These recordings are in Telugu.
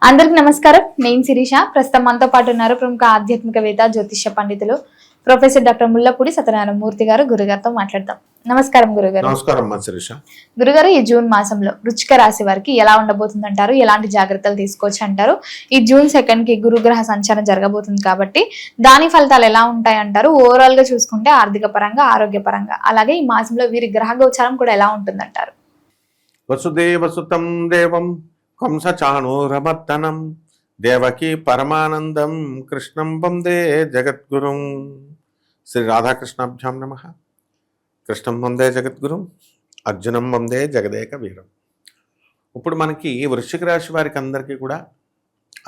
అందరికి నమస్కారం. నేను శిరీష. ప్రస్తుతం మనతో పాటు ఉన్నారు ప్రముఖ ఆధ్యాత్మికవేత్త, జ్యోతిష్య పండితులు ప్రొఫెసర్ డాక్టర్ ముల్లపూడి సత్యనారాయణ మూర్తి గారు. గురుగారితో మాట్లాడతాం. నమస్కారం గురుగారు. నమస్కారం శిరీష. గురుగారు, ఈ జూన్ మాసంలో వృశ్చిక రాశి వారికి ఎలా ఉండబోతుంది అంటారు? ఎలాంటి జాగ్రత్తలు తీసుకోవచ్చు అంటారు? ఈ జూన్ 2 కి గురుగ్రహ సంచారం జరగబోతుంది కాబట్టి దాని ఫలితాలు ఎలా ఉంటాయి అంటారు? ఓవరాల్ గా చూసుకుంటే ఆర్థిక పరంగా, ఆరోగ్య పరంగా, అలాగే ఈ మాసంలో వీరి గ్రహ గోచారం కూడా ఎలా ఉంటుంది అంటారు? వసుదేవసుతం దేవం కంసచాణూరమర్దనం దేవకీ పరమానందం కృష్ణం వందే జగద్గురుం. శ్రీ రాధాకృష్ణాభ్యాం నమః. కృష్ణం వందే జగద్గురుం, అర్జునం వందే జగదేక వీరం. ఇప్పుడు మనకి వృశ్చిక రాశి వారికి అందరికీ కూడా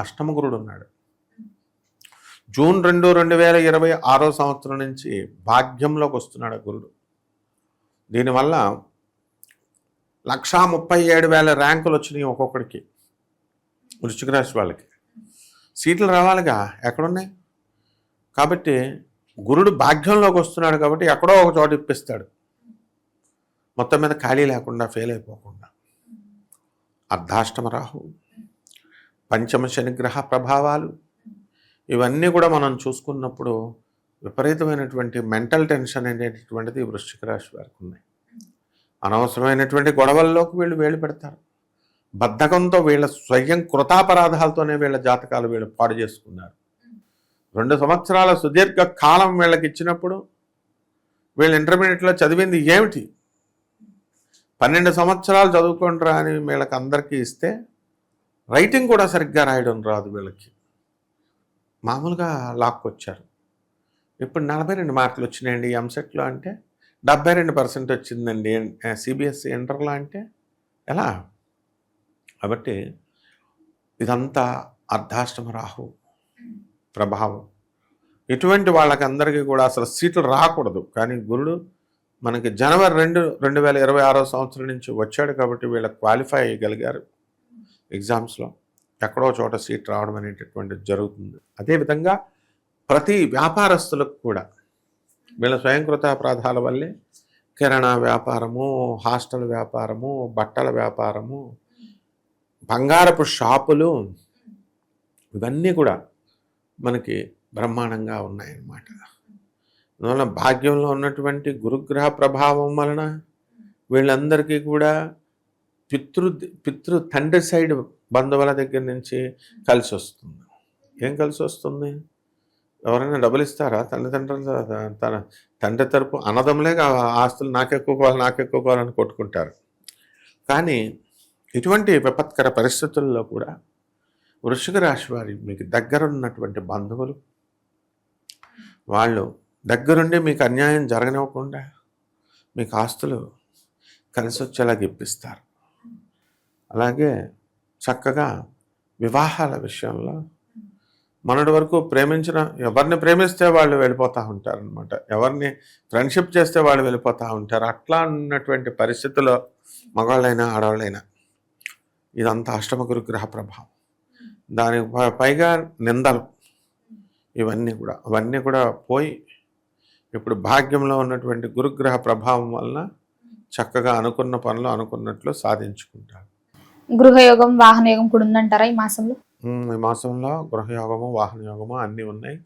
అష్టమ గురుడు ఉన్నాడు. జూన్ 2, 2026 సంవత్సరం నుంచి భాగ్యంలోకి వస్తున్నాడు గురుడు. దీనివల్ల 1,37,000 ర్యాంకులు వచ్చినాయి ఒక్కొక్కడికి. వృశ్చిక రాశి వాళ్ళకి సీట్లు రావాలిగా, ఎక్కడున్నాయి? కాబట్టి గురుడు భాగ్యంలోకి వస్తున్నాడు కాబట్టి ఎక్కడో ఒక చోట ఇప్పిస్తాడు, మొత్తం మీద ఖాళీ లేకుండా, ఫెయిల్ అయిపోకుండా. అర్ధాష్టమ రాహు, పంచమ శనిగ్రహ ప్రభావాలు, ఇవన్నీ కూడా మనం చూసుకున్నప్పుడు విపరీతమైనటువంటి మెంటల్ టెన్షన్ అనేటటువంటిది వృశ్చిక రాశి వారికి ఉన్నాయి. అనవసరమైనటువంటి గొడవల్లోకి వీళ్ళు వేలు పెడతారు. బద్ధకంతో వీళ్ళ స్వయం కృతాపరాధాలతోనే వీళ్ళ జాతకాలు వీళ్ళు పాడు చేసుకున్నారు. 2 సంవత్సరాల సుదీర్ఘ కాలం వీళ్ళకి ఇచ్చినప్పుడు వీళ్ళు ఇంటర్మీడియట్లో చదివింది ఏమిటి? 12 సంవత్సరాలు చదువుకుంటారా అని వీళ్ళకి అందరికీ ఇస్తే రైటింగ్ కూడా సరిగ్గా రాయడం రాదు వీళ్ళకి. మామూలుగా లాక్కొచ్చారు. ఇప్పుడు 42 మార్కులు వచ్చినాయండి ఎంసెట్లో అంటే, 72% వచ్చిందండి సిబిఎస్ఈ ఇంటర్లో అంటే ఎలా? కాబట్టి ఇదంతా అర్ధాష్టమ రాహు ప్రభావం. ఇటువంటి వాళ్ళకందరికీ కూడా అసలు సీట్లు రాకూడదు. కానీ గురుడు మనకి జనవరి 2, 2026 సంవత్సరం నుంచి వచ్చాడు కాబట్టి వీళ్ళ క్వాలిఫై అయ్యగలిగారు ఎగ్జామ్స్లో. ఎక్కడో చోట సీట్ రావడం అనేటటువంటిది జరుగుతుంది. అదేవిధంగా ప్రతి వ్యాపారస్తులకు కూడా వీళ్ళ స్వయంకృత అపరాధాల వల్లే కిరాణా వ్యాపారము, హాస్టల్ వ్యాపారము, బట్టల వ్యాపారము, బంగారపు షాపులు, ఇవన్నీ కూడా మనకి బ్రహ్మాండంగా ఉన్నాయన్నమాట. అందువల్ల భాగ్యంలో ఉన్నటువంటి గురుగ్రహ ప్రభావం వలన వీళ్ళందరికీ కూడా పితృ తండ్రి సైడ్ బంధువుల దగ్గర నుంచి కలిసి వస్తుంది. ఏం కలిసి వస్తుంది? ఎవరైనా డబ్బులు ఇస్తారా? తన తండ్రి తరపు అన్నదమ్ములే ఆస్తులు నాకెక్కుకోవాలని కొట్టుకుంటారు. కానీ ఇటువంటి విపత్కర పరిస్థితుల్లో కూడా వృశ్చిక రాశి వారి మీకు దగ్గరున్నటువంటి బంధువులు వాళ్ళు దగ్గరుండి మీకు అన్యాయం జరగనివ్వకుండా మీకు ఆస్తులు కలిసి వచ్చేలాగా ఇప్పిస్తారు. అలాగే చక్కగా వివాహాల విషయంలో మొన్నటి వరకు ఎవరిని ప్రేమిస్తే వాళ్ళు వెళ్ళిపోతూ ఉంటారనమాట, ఎవరిని ఫ్రెండ్షిప్ చేస్తే వాళ్ళు వెళ్ళిపోతూ ఉంటారు. అట్లా ఉన్నటువంటి పరిస్థితుల్లో మగవాళ్ళైనా ఆడవాళ్ళైనా ఇదంతా అష్టమ గురుగ్రహ ప్రభావం. దానికి పైగా నిందలు, అవన్నీ కూడా పోయి ఇప్పుడు భాగ్యంలో ఉన్నటువంటి గురుగ్రహ ప్రభావం వలన చక్కగా అనుకున్న పనులు అనుకున్నట్లు సాధించుకుంటారు. గృహయోగం, వాహనయోగం కూడా ఉందంటారా ఈ మాసంలో? ఈ మాసంలో గృహయోగము, వాహన యోగము అన్నీ ఉన్నాయి.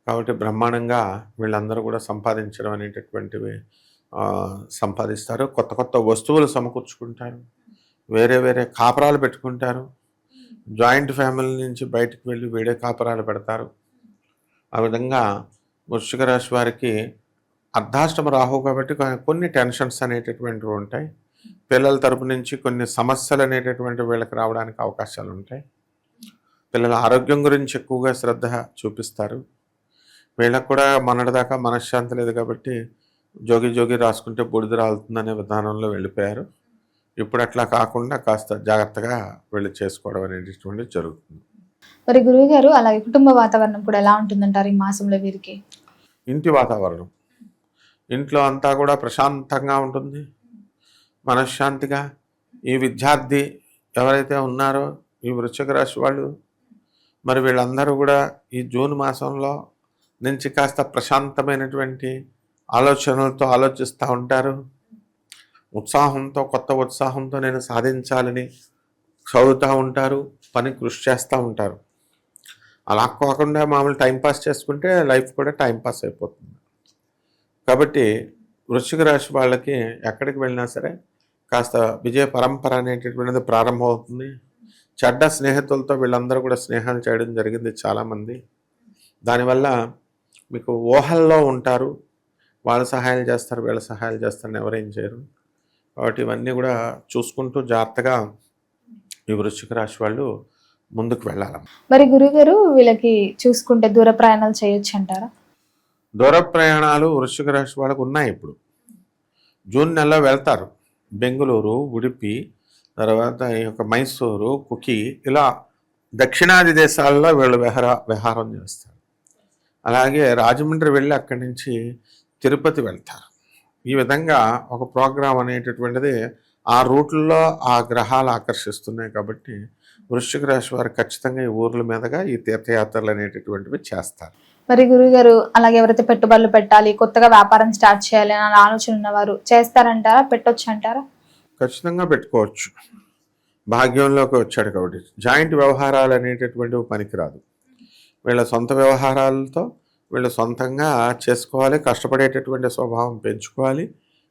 కాబట్టి బ్రహ్మాండంగా వీళ్ళందరూ కూడా సంపాదించడం అనేటటువంటివి సంపాదిస్తారు. కొత్త కొత్త వస్తువులు సమకూర్చుకుంటారు. వేరే కాపురాలు పెట్టుకుంటారు. జాయింట్ ఫ్యామిలీ నుంచి బయటకు వెళ్ళి వేరే కాపురాలు పెడతారు. ఆ విధంగా వృశ్చిక రాశి వారికి అర్ధాష్టమ రాహు కాబట్టి కొన్ని టెన్షన్స్ అనేటటువంటివి ఉంటాయి. పిల్లల తరపు నుంచి కొన్ని సమస్యలు అనేటటువంటి వీళ్ళకి రావడానికి అవకాశాలు ఉంటాయి. పిల్లల ఆరోగ్యం గురించి ఎక్కువగా శ్రద్ధ చూపిస్తారు. వీళ్ళకు కూడా మొన్నటిదాకా మనశ్శాంతి లేదు కాబట్టి జోగి రాసుకుంటే బూడిద రాలుతుందనే విధానంలో వెళ్ళిపోయారు. ఇప్పుడు అట్లా కాకుండా కాస్త జాగ్రత్తగా వీళ్ళు చేసుకోవడం అనేటటువంటిది జరుగుతుంది. మరి గురువు గారు, అలాగే కుటుంబ వాతావరణం కూడా ఎలా ఉంటుందంటారు ఈ మాసంలో వీరికి? ఇంటి వాతావరణం, ఇంట్లో అంతా కూడా ప్రశాంతంగా ఉంటుంది, మనశ్శాంతిగా. ఈ విద్యార్థి ఎవరైతే ఉన్నారో ఈ వృశ్చిక రాశి వాళ్ళు, మరి వీళ్ళందరూ కూడా ఈ జూన్ మాసంలో నుంచి కాస్త ప్రశాంతమైనటువంటి ఆలోచనలతో ఆలోచిస్తూ ఉంటారు. ఉత్సాహంతో, కొత్త ఉత్సాహంతో నేను సాధించాలని చదువుతూ ఉంటారు, పని కృషి చేస్తూ ఉంటారు. అలా కాకుండా మామూలు టైంపాస్ చేసుకుంటే లైఫ్ కూడా టైంపాస్ అయిపోతుంది. కాబట్టి వృశ్చిక రాశి వాళ్ళకి ఎక్కడికి వెళ్ళినా సరే కాస్త విజయ పరంపర అనేటటువంటిది ప్రారంభమవుతుంది. చెడ్డ స్నేహితులతో వీళ్ళందరూ కూడా స్నేహాలు చేయడం జరిగింది చాలామంది. దానివల్ల మీకు ఊహల్లో ఉంటారు, వాళ్ళు సహాయాలు చేస్తారు, వీళ్ళ సహాయాలు చేస్తారని ఎవరేం చేయరు. కాబట్టి ఇవన్నీ కూడా చూసుకుంటూ జాగ్రత్తగా ఈ వృశ్చిక రాశి వాళ్ళు ముందుకు వెళ్ళాలి. మరి గురుగారు వీళ్ళకి చూసుకుంటే దూర ప్రయాణాలు చేయొచ్చు అంటారా? దూర ప్రయాణాలు వృశ్చిక రాశి వాళ్ళకు ఉన్నాయి. ఇప్పుడు జూన్ నెలలో వెళ్తారు. బెంగళూరు, ఉడిపి, తర్వాత ఈ యొక్క మైసూరు, కుకి, ఇలా దక్షిణాది దేశాల్లో వీళ్ళు విహారం చేస్తారు. అలాగే రాజమండ్రి వెళ్ళి అక్కడి నుంచి తిరుపతి వెళ్తారు. ఈ విధంగా ఒక ప్రోగ్రాం అనేటటువంటిది ఆ రూట్లలో ఆ గ్రహాలు ఆకర్షిస్తున్నాయి. కాబట్టి వృశ్చిక రాశి వారు ఖచ్చితంగా ఈ ఊర్ల మీదుగా ఈ తీర్థయాత్రలు అనేటటువంటివి చేస్తారు. మరి గురుగారు అలాగే ఎవరైతే పెట్టుబడులు పెట్టాలి, కొత్తగా వ్యాపారం స్టార్ట్ చేయాలి అనే ఆలోచన ఉన్నవారు చేస్తారంటారా? పెట్టొచ్చు అంటారా? ఖచ్చితంగా పెట్టుకోవచ్చు. భాగ్యంలోకి వచ్చాడు కాబట్టి జాయింట్ వ్యవహారాలు అనేటటువంటివి పనికిరాదు. వీళ్ళ సొంత వ్యవహారాలతో వీళ్ళు సొంతంగా చేసుకోవాలి. కష్టపడేటటువంటి స్వభావం పెంచుకోవాలి.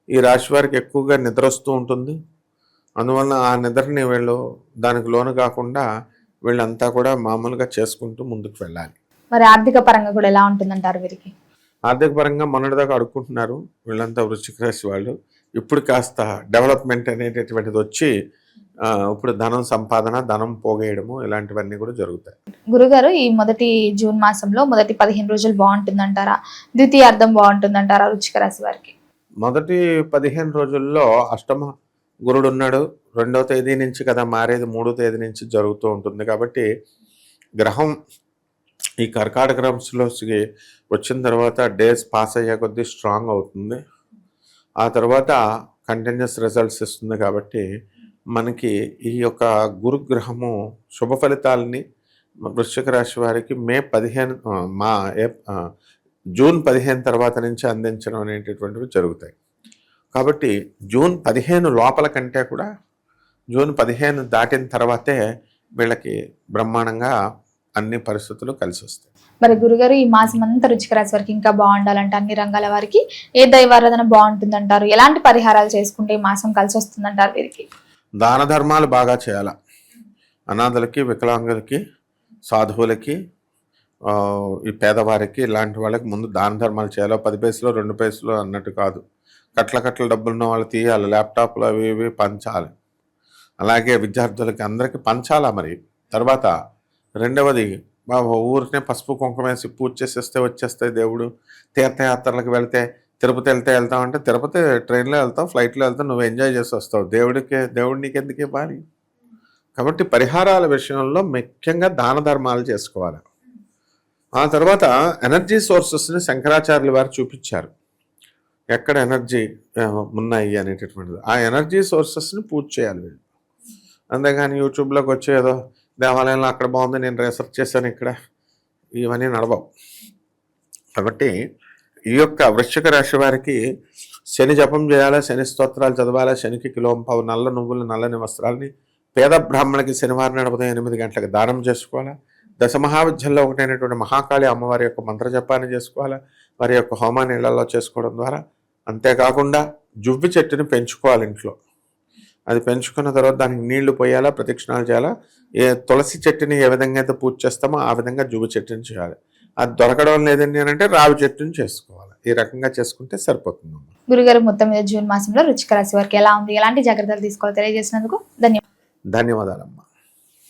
ఈ రాశి వారికి ఎక్కువగా నిద్ర వస్తూ ఉంటుంది. అందువలన ఆ నిద్రని వీళ్ళు దానికి లోను కాకుండా వీళ్ళంతా కూడా మామూలుగా చేసుకుంటూ ముందుకు వెళ్ళాలి. మరి ఆర్థిక పరంగా కూడా ఎలా ఉంటుందంటారు వీరికి? ఆర్థిక పరంగా మొన్నటిదాకా అడుక్కుంటున్నారు వీళ్ళంతా వృశ్చిక రాశి వాళ్ళు. ఇప్పుడు కాస్త డెవలప్మెంట్ అనేటటువంటిది వచ్చి ఇప్పుడు ధనం సంపాదన, ధనం పోగేయడము ఇలాంటివన్నీ కూడా జరుగుతాయి. గురుగారు ఈ మొదటి జూన్ మాసంలో మొదటి 15 రోజులు బాగుంటుందంటారా? ద్వితీయార్థం బాగుంటుందంటారా వృశ్చిక రాశి వారికి? మొదటి 15 రోజుల్లో అష్టమ గురుడు ఉన్నాడు. 2వ తేదీ నుంచి కదా మారేది, 3వ తేదీ నుంచి జరుగుతూ ఉంటుంది. కాబట్టి గ్రహం ఈ కర్కాటక రాశిలోకి వచ్చిన తర్వాత డేస్ పాస్ అయ్యే కొద్దీ స్ట్రాంగ్ అవుతుంది. ఆ తర్వాత కంటిన్యూస్ రిజల్ట్స్ ఇస్తుంది. కాబట్టి మనకి ఈ యొక్క గురుగ్రహము శుభ ఫలితాలని వృశ్చిక రాశి వారికి జూన్ 15 తర్వాత నుంచి అందించడం అనేటటువంటివి జరుగుతాయి. కాబట్టి జూన్ 15 లోపల కంటే కూడా జూన్ 15 దాటిన తర్వాతే వీళ్ళకి బ్రహ్మాండంగా అన్ని పరిస్థితులు కలిసి వస్తాయి. మరి గురుగారు ఈ మాసం అంతా వృశ్చిక రాశి వారికి ఇంకా బాగుండాలంటే అన్ని రంగాల వారికి ఏ దైవారాధన బాగుంటుందంటారు? ఎలాంటి పరిహారాలు చేసుకుంటే ఈ మాసం కలిసి వస్తుందంటారు వీరికి? దాన ధర్మాలు బాగా చేయాల. అనాథలకి, వికలాంగులకి, సాధువులకి, ఈ పేదవారికి, ఇలాంటి వాళ్ళకి ముందు దాన ధర్మాలు చేయాలి. 10 పైసలు 2 పైసలు అన్నట్టు కాదు. కట్ల డబ్బులు ఉన్న వాళ్ళు తీయాలి. ల్యాప్టాప్లు అవి ఇవి పంచాలి. అలాగే విద్యార్థులకి అందరికీ పంచాలా. మరి తర్వాత రెండవది ఊరినే పసుపు కుంకుమ వేసి పూజ చేసేస్తే వచ్చేస్తాయి దేవుడు. తీర్థయాత్రలకు వెళ్తే తిరుపతి వెళ్తామంటే తిరుపతి ట్రైన్లో వెళ్తావు, ఫ్లైట్లో వెళ్తావు, నువ్వు ఎంజాయ్ చేసి వస్తావు. దేవుడు నీకు ఎందుకు ఇవ్వాలి? కాబట్టి పరిహారాల విషయంలో ముఖ్యంగా దాన ధర్మాలు చేసుకోవాలి. ఆ తర్వాత ఎనర్జీ సోర్సెస్ని శంకరాచార్యుల వారు చూపించారు, ఎక్కడ ఎనర్జీ ఉన్నాయి అనేటటువంటిది. ఆ ఎనర్జీ సోర్సెస్ని పూజ చేయాలి వీళ్ళు. అంతేగాని యూట్యూబ్లోకి వచ్చి ఏదో దేవాలయంలో అక్కడ బాగుంది, నేను రీసెర్చ్ చేశాను, ఇక్కడ ఇవన్నీ నడవవు. కాబట్టి ఈ యొక్క వృశ్చిక రాశి వారికి శని జపం చేయాలా, శని స్తోత్రాలు చదవాలా, శనికి కిలోంపావు నల్ల నువ్వులు, నల్లని వస్త్రాలని పేద బ్రాహ్మణులకి శనివారం నాడు ఉదయం 8 గంటలకు దానం చేసుకోవాలా. దశమహావిద్యల్లో ఒకటైనటువంటి మహాకాళి అమ్మవారి యొక్క మంత్ర జపాన్ని చేసుకోవాలా, వారి యొక్క హోమాన్ని ఇళ్లలో చేసుకోవడం ద్వారా. అంతేకాకుండా జువ్వి చెట్టుని పెంచుకోవాలి ఇంట్లో. అది పెంచుకున్న తర్వాత దానికి నీళ్లు పోయాలా, ప్రదక్షిణాలు చేయాలా. తులసి చెట్టుని ఏ విధంగా అయితే పూజ చేస్తామో ఆ విధంగా జువ్వి చెట్టుని చేయాలి. అది దొరకడం లేదండి అని అంటే రావి చెట్టుని చేసుకోవాలి. ఈ రకంగా చేసుకుంటే సరిపోతుంది. గురుగారు మొత్తం మీద జూన్ మాసంలో వృశ్చిక రాశి వారికి ఎలా ఉంది, ఎలాంటి జాగ్రత్తలు తీసుకోవాలో తెలియజేసినందుకు ధన్యవాదాలమ్మా.